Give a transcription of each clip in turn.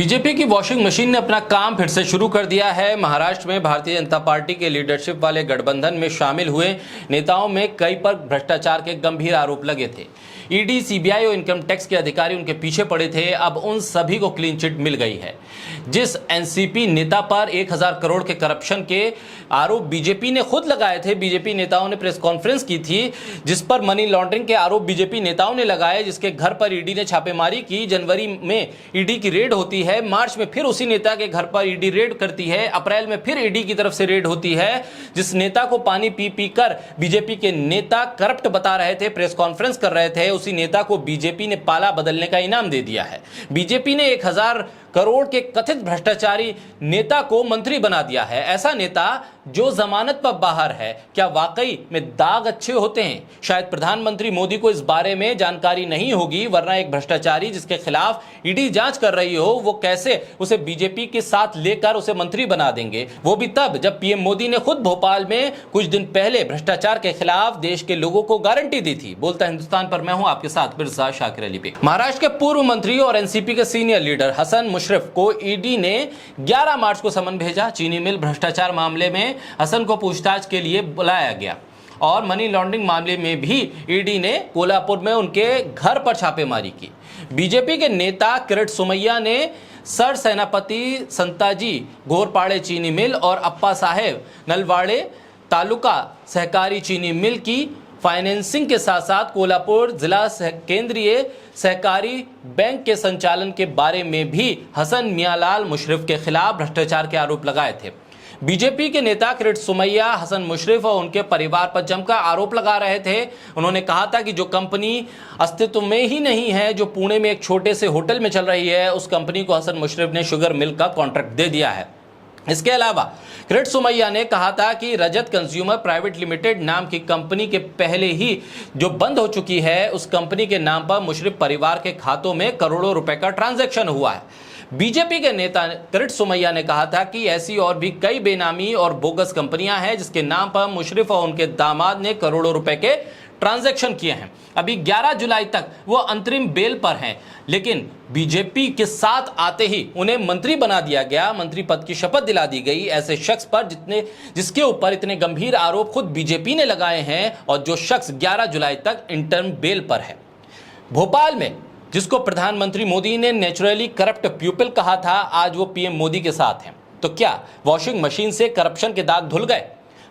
BJP की washing machine ने अपना काम फिर से शुरू कर दिया है। महाराष्ट्र में भारतीय जनता पार्टी के लीडरशिप वाले गठबंधन में शामिल हुए नेताओं में कई पर भ्रष्टाचार के गंभीर आरोप लगे थे। ईडी, सीबीआई और इनकम टैक्स के अधिकारी उनके पीछे पड़े थे। अब उन सभी को क्लीन चिट मिल गई है। जिस एनसीपी नेता पर 1000 करोड़ के करप्शन के आरोप बीजेपी ने खुद लगाए थे, बीजेपी नेताओं ने प्रेस कॉन्फ्रेंस की थी, जिस पर मनी लॉन्ड्रिंग के आरोप बीजेपी नेताओं ने लगाए, जिसके घर पर ईडी ने छापेमारी की। जनवरी में ईडी की रेड होती है, मार्च में फिर उसी नेता के घर पर ईडी रेड करती है, अप्रैल में फिर ईडी की तरफ से रेड होती है। जिस नेता को पानी पी पी कर बीजेपी के नेता करप्ट बता रहे थे, प्रेस कॉन्फ्रेंस कर रहे थे, उसी नेता को बीजेपी ने पाला बदलने का इनाम दे दिया है। बीजेपी ने 1000 करोड़ के कथित भ्रष्टाचारी नेता को मंत्री बना दिया है। ऐसा नेता जो जमानत पर बाहर है, क्या वाकई में दाग अच्छे होते हैं? शायद प्रधानमंत्री मोदी को इस बारे में जानकारी नहीं होगी, वरना एक भ्रष्टाचारी जिसके खिलाफ ईडी जांच कर रही हो, वो कैसे उसे बीजेपी के साथ लेकर उसे मंत्री बना देंगे? वो भी तब जब पीएम मोदी ने खुद भोपाल में कुछ दिन पहले भ्रष्टाचार के खिलाफ देश के लोगों को गारंटी दी थी। बोलता हिंदुस्तान पर मैं हूं आपके साथ मिर्जा शाकिर अली बेग। महाराष्ट्र के पूर्व मंत्री और एनसीपी के सीनियर लीडर हसन मुशर्रफ को ईडी ने 11 मार्च को समन भेजा। चीनी मिल भ्रष्टाचार मामले में हसन को पूछताछ के लिए बुलाया गया और मनी लॉन्ड्रिंग मामले में भी ईडी ने कोल्हापुर में उनके घर पर छापेमारी की। बीजेपी के नेता किरीट सोमैया ने सर सेनापति संताजी घोरपाड़े चीनी मिल और अप्पा साहेब नलवाड़े तालुका सहकारी चीनी मिल की फाइनेंसिंग के साथ साथ कोल्हापुर जिला केंद्रीय सहकारी बैंक के संचालन के बारे में भी हसन मियाँलाल मुशर्रफ के खिलाफ भ्रष्टाचार के आरोप लगाए थे। बीजेपी के नेता किरीट सोमैया हसन मुशर्रफ और उनके परिवार पर जमकर आरोप लगा रहे थे। उन्होंने कहा था कि जो कंपनी अस्तित्व में ही नहीं है, जो पुणे में एक छोटे से होटल में चल रही है, उस कंपनी को हसन मुशर्रफ ने शुगर मिल का कॉन्ट्रैक्ट दे दिया है। इसके अलावा किरीट सोमैया ने कहा था कि रजत कंज्यूमर प्राइवेट लिमिटेड नाम की कंपनी के पहले ही जो बंद हो चुकी है, उस कंपनी के नाम पर मुशर्रफ परिवार के खातों में करोड़ों रुपए का ट्रांजैक्शन हुआ है। बीजेपी के नेता किरीट सोमैया ने कहा था कि ऐसी और भी कई बेनामी और बोगस कंपनियां हैं जिसके नाम पर मुशर्रफ और उनके दामाद ने करोड़ों रुपए के ट्रांजैक्शन किए हैं। अभी 11 जुलाई तक वो अंतरिम बेल पर हैं, लेकिन बीजेपी के साथ आते ही उन्हें मंत्री बना दिया गया, मंत्री पद की शपथ दिला दी गई। ऐसे शख्स पर जिसके ऊपर इतने गंभीर आरोप खुद बीजेपी ने लगाए हैं और जो शख्स 11 जुलाई तक इंटर्म बेल पर है। भोपाल में जिसको प्रधानमंत्री मोदी ने नेचुरली करप्ट पीपल कहा था, आज वो पीएम मोदी के साथ हैं। तो क्या वॉशिंग मशीन से करप्शन के दाग धुल गए?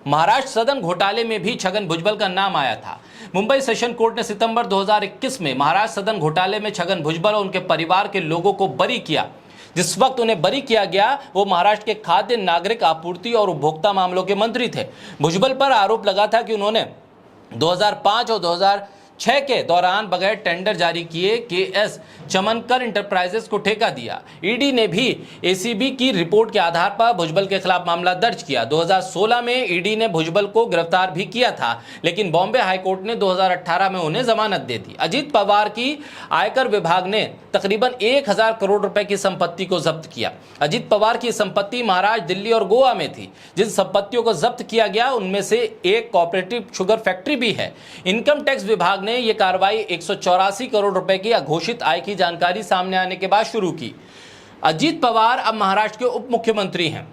महाराष्ट्र सदन घोटाले में भी छगन भुजबल का नाम आया था। मुंबई सेशन कोर्ट ने सितंबर 2021 में महाराष्ट्र सदन घोटाले में छगन भुजबल और उनके परिवार के लोगों को बरी किया। जिस वक्त उन्हें बरी किया गया, वो महाराष्ट्र के खाद्य नागरिक आपूर्ति और उपभोक्ता मामलों के मंत्री थे। भुजबल पर आरोप लगा था कि उन्होंने 2005 और 2006 के दौरान बगैर टेंडर जारी किए केएस चमनकर इंटरप्राइजेस को ठेका दिया। ईडी ने भी एसीबी की रिपोर्ट के आधार पर भुजबल के खिलाफ मामला दर्ज किया। 2016 में ईडी ने भुजबल को गिरफ्तार भी किया था, लेकिन बॉम्बे हाईकोर्ट ने 2018 में उन्हें जमानत दे दी। अजीत पवार की आयकर विभाग ने तकरीबन 1000 करोड़ रुपए की संपत्ति को जब्त किया। अजीत पवार की संपत्ति महाराष्ट्र, दिल्ली और गोवा में थी। जिन संपत्तियों को जब्त किया गया उनमें से एक कोऑपरेटिव शुगर फैक्ट्री भी है। इनकम टैक्स विभाग ने यह कार्रवाई 184 करोड़ रुपए की अघोषित आय की जानकारी सामने आने के बाद शुरू की। अजीत पवार अब महाराष्ट्र के उप मुख्यमंत्री हैं।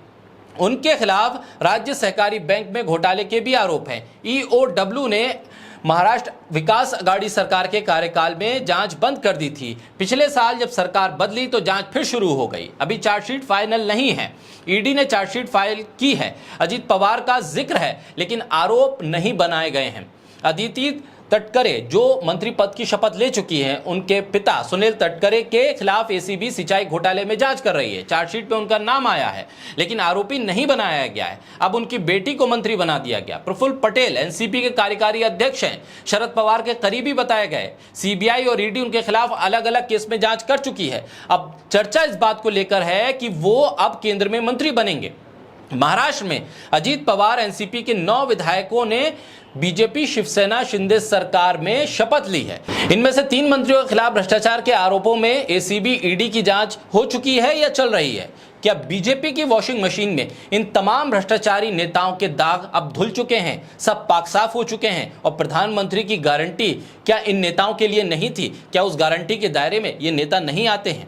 उनके खिलाफ राज्य सहकारी बैंक में घोटाले के भी आरोप हैं। ईओडब्ल्यू ने महाराष्ट्र विकास अघाड़ी सरकार के कार्यकाल में जांच बंद कर दी थी। पिछले साल जब सरकार बदली तो जांच फिर शुरू हो गई। अभी चार्जशीट फाइनल नहीं है। ईडी ने चार्जशीट फाइल की है। अजीत पवार का जिक्र है, लेकिन आरोप नहीं बनाए गए हैं। अदिति तटकरे जो मंत्री पद की शपथ ले चुकी हैं, उनके पिता सुनील तटकरे के खिलाफ एसीबी सिंचाई घोटाले में जांच कर रही है। चार्जशीट में उनका नाम आया है, लेकिन आरोपी नहीं बनाया गया है। अब उनकी बेटी को मंत्री बना दिया गया। प्रफुल्ल पटेल एनसीपी के कार्यकारी अध्यक्ष हैं, शरद पवार के करीबी बताए गए। सीबीआई और ईडी उनके खिलाफ अलग अलग केस में जांच कर चुकी है। अब चर्चा इस बात को लेकर है कि वो अब केंद्र में मंत्री बनेंगे। महाराष्ट्र में अजीत पवार एनसीपी के 9 विधायकों ने बीजेपी शिवसेना शिंदे सरकार में शपथ ली है। इनमें से 3 मंत्रियों के खिलाफ भ्रष्टाचार के आरोपों में एसीबी ईडी की जांच हो चुकी है या चल रही है? क्या बीजेपी की वॉशिंग मशीन में इन तमाम भ्रष्टाचारी नेताओं के दाग अब धुल चुके हैं, सब पाक साफ हो चुके हैं? और प्रधानमंत्री की गारंटी क्या इन नेताओं के लिए नहीं थी? क्या उस गारंटी के दायरे में ये नेता नहीं आते हैं?